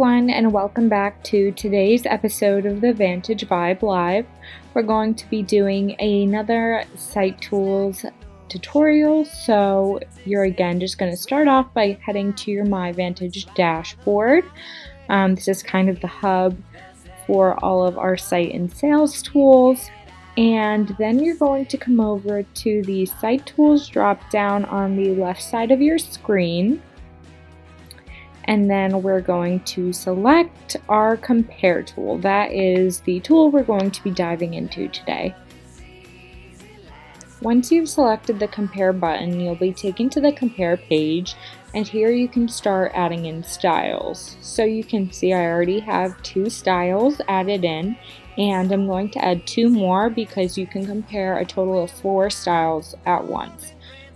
everyone, and welcome back to today's episode of the Vantage Vibe Live. We're going to be doing another site tools tutorial, so you're again just going to start off by heading to your MyVantage dashboard. This is kind of the hub for all of our site and sales tools. And then you're going to come over to the Site Tools drop down on the left side of your screen. And then we're going to select our Compare tool. That is the tool we're going to be diving into today. Once you've selected the Compare button, you'll be taken to the Compare page, and here you can start adding in styles. So you can see I already have 2 styles added in, and I'm going to add 2 more because you can compare a total of 4 styles at once.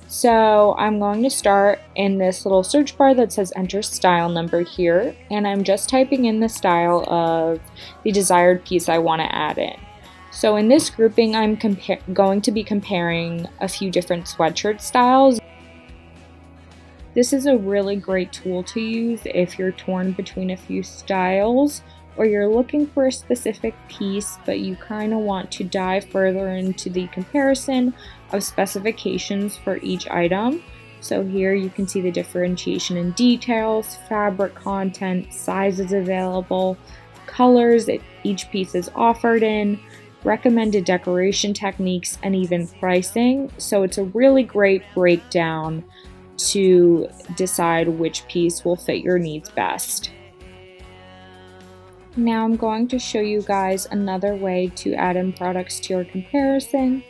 So I'm going to start in this little search bar that says enter style number here, and I'm just typing in the style of the desired piece I want to add in. So in this grouping, I'm going to be comparing a few different sweatshirt styles. This is a really great tool to use if you're torn between a few styles, or you're looking for a specific piece but you kind of want to dive further into the comparison of specifications for each item. So here you can see the differentiation in details, fabric content, sizes available, colors each piece is offered in, recommended decoration techniques, and even pricing. So it's a really great breakdown to decide which piece will fit your needs best. Now I'm going to show you guys another way to add in products to your comparison.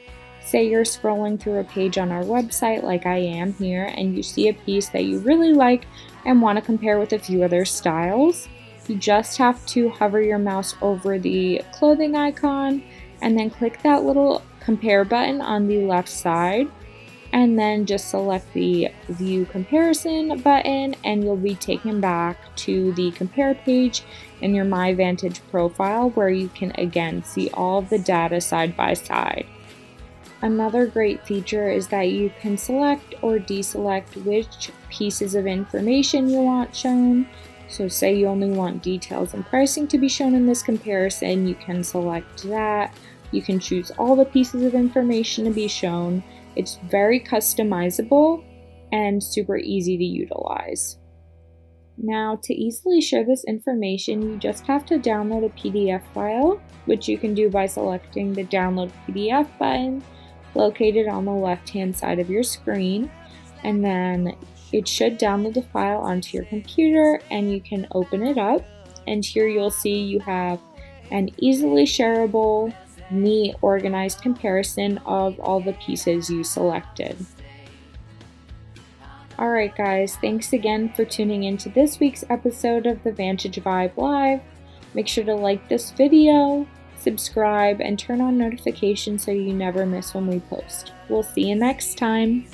Say you're scrolling through a page on our website like I am here, and you see a piece that you really like and want to compare with a few other styles. You just have to hover your mouse over the clothing icon and then click that little compare button on the left side, and then just select the view comparison button, and you'll be taken back to the compare page in your MyVantage profile, where you can again see all of the data side by side. Another great feature is that you can select or deselect which pieces of information you want shown. So say you only want details and pricing to be shown in this comparison, you can select that. You can choose all the pieces of information to be shown. It's very customizable and super easy to utilize. Now, to easily share this information, you just have to download a PDF file, which you can do by selecting the Download PDF button located on the left-hand side of your screen, and then it should download the file onto your computer, and you can open it up, and here you'll see you have an easily shareable, neat, organized comparison of all the pieces you selected. Alright guys, thanks again for tuning into this week's episode of the Vantage Vibe Live. Make sure to like this video, subscribe, and turn on notifications so you never miss when we post. We'll see you next time.